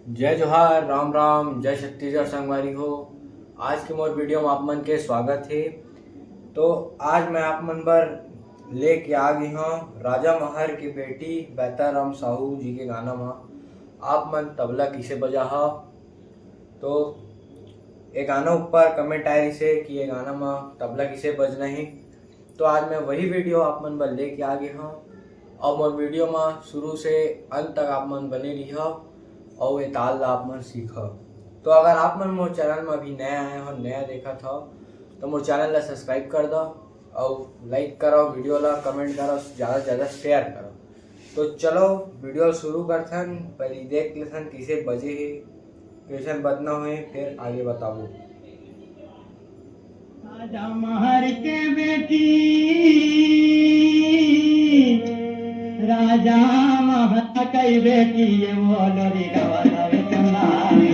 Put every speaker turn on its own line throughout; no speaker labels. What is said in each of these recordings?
जय जोहार, राम राम, जय छत्तीसगढ़ संगवारी हो। आज के मोर वीडियो में आप मन के स्वागत है। तो आज मैं आप मन बर लेके आ गई हूँ राजा महर की बेटी बैताराम साहू जी के गाना में आप मन तबला किसे बजा हो। तो ये गाना ऊपर कमेंट आए से कि ये गाना में तबला किसे बजना है। तो आज मैं वही वीडियो आप मन बर लेके आ गई हूँ और मोर वीडियो में शुरू से अंत तक आप मन बने रही हो और ये ताल ला आप मन सीखो। तो अगर आप मन मोर चैनल में अभी नया आए हो, नया देखा था, तो मोर चैनल ला सब्सक्राइब कर दो और लाइक करो, वीडियो ला कमेंट करो, ज़्यादा से ज़्यादा शेयर करो। तो चलो वीडियो शुरू करथन। पहले देख लेथन किसे बजे है, कैसे बजना हुए, फिर आगे बताओ।
राजा महर के बेटी राजा महर कई बेटी ये बोलो रे गवारी चंदारी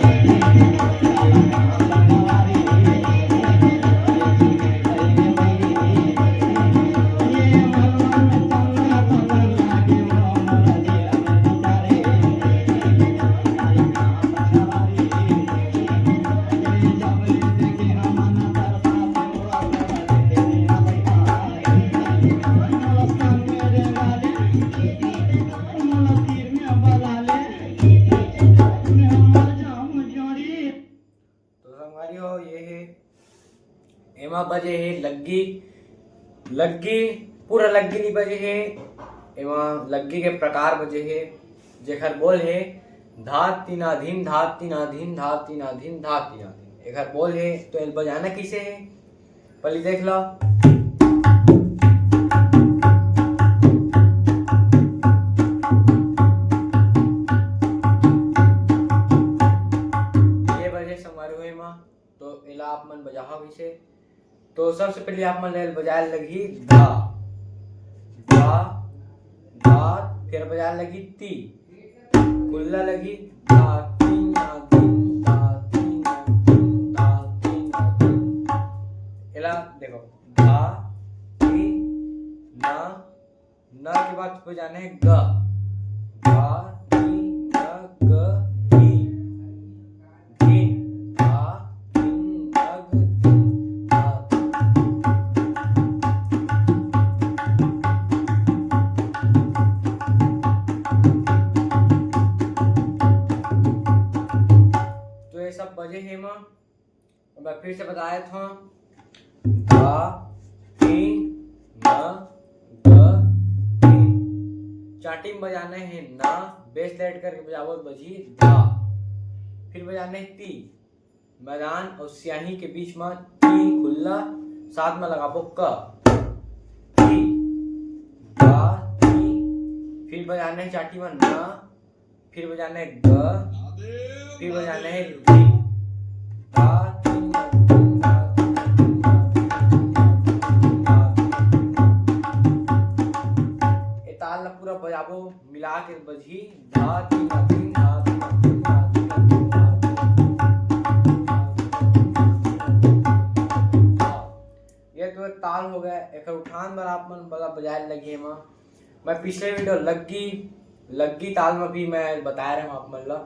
एमा बजे है लग्गी। लग्गी पूरा लग्गी नहीं बजे है। एमा लग्गी के प्रकार बजे है जेखर बोल है धात तीना धीन, धात तीना धीन, धात तीना धीन, धात तीना धीन। एखर बोल है। तो एल बजाना किसे है पहले देख लो। ये बजे समारोह में तो एला आप मन बजाहा विसे। तो सबसे पहले आप मन बजाए लगी धा धा धा, फिर बजाए लगी ती, खुल्ला लगी धा तीन ना तीन, धा तीन ना तीन, धा तीन ना तीन। एला देखो धा ती ना, ना के बाद बजाने है ग, धा ती ना ग धी, धीन धा तीन नग धीन धा। तो ये सब बजे हैं मां। मैं फिर से बताया था धा ती ना ग धी। चाटी में बजाना है ना, बेस लेट करके बजाओ बजी धा। फिर बजाना है ती, मैदान और स्याही के बीच में ती खुल्ला, साथ में लगाबो क ती धा ती। फिर बजाना है चाटी में ना, फिर बजाना है ग, फिर बजाना है धी धा तीन ना तीन, धा तीन ना तीन, धा तीन ना तीन, धा तीन ना तीन। ये ताल ला पूरा बजाबो मिला के बजी धा तीन ना तीन, धा तीन ना तीन, धा तीन ना तीन, धा तीन ना तीन। ये तो एक ताल हो गया। एक उठान बार आप मन बड़ा बजाए लगी है। मैं पिछले वीडियो लग्गी ताल में भी मैं बता रहा हूँ आप मन ला।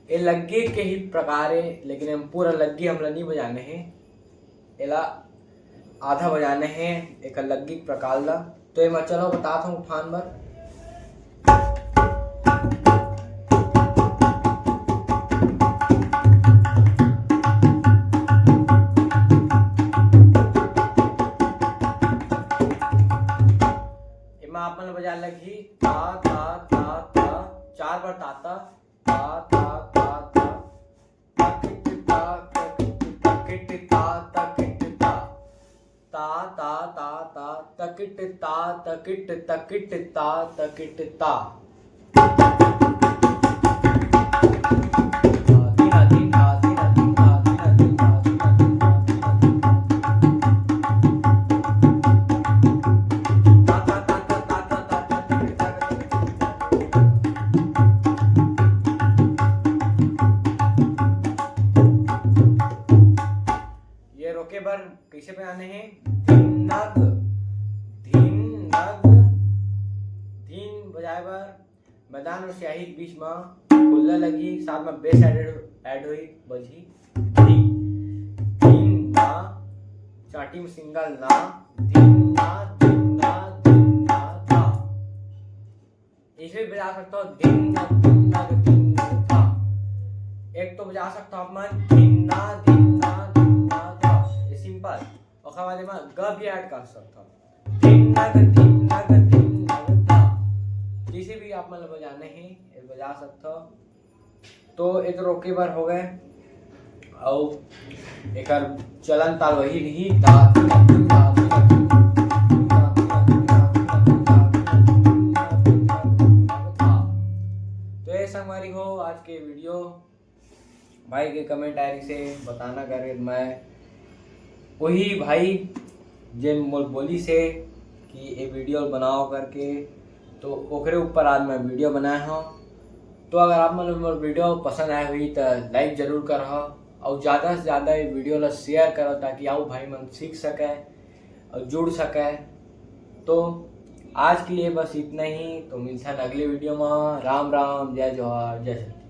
ये लग्गी के ही प्रकार है, लेकिन हम पूरा लग्गी हमला नहीं बजाने हैं। एला आधा बजाने हैं एक लग्गी प्रकार ला। तो ये मैं चलो बताता हूँ उठान बार। आप मन बजा लगी ता ता ता ता, चार बार ताता ता ता ता ता, तकिट ता तकिट ता तकिट ता, ता ता ता ता तकिट ता तकिट तकिट ता तकिट ता। रोके बर कैसे बजाने हैं धीन नग धीन नग। धीन बजाए बर मैदान बनान और स्याही के बीच में खुल्ला लगी, साथ में बेस ऐड हुई, बजी धी। धीन ना, चाटी में सिंगल ना, धीन ना धीन ना धीन ना धा। इसे बजा सकते हो धीन ना धीन ना धीन ना धा। एक तो बजा सकते हो अपन धीन ना धीन ना धीन ना धा, ये सिंपल। और बाद में ग भी ऐड कर सकते हो, धीन ना धीन ना धीन ना धा। जिसे भी आप मतलब बजाने ही बजा सकते हो। तो एक रोके बार हो गए और एक चलन ताल वही रही दा दा दा तो ये संगवारी हो आज के वीडियो। भाई के कमेंट डायरी से बताना करे मैं वही भाई जे मोर बोली से कि ये वीडियो बनाओ करके, तो ओकरे ऊपर आज मैं वीडियो बनाया हूँ। तो अगर आप मतलब मोर वीडियो पसंद आए हुई तो लाइक जरूर करो और ज़्यादा से ज़्यादा ये वीडियो ला शेयर करो ताकि आओ भाई मन सीख सके और जुड़ सके। तो आज के लिए बस इतना ही, तो मिलते हैं अगले वीडियो में। राम राम, जय जोहार, जय शक्ति।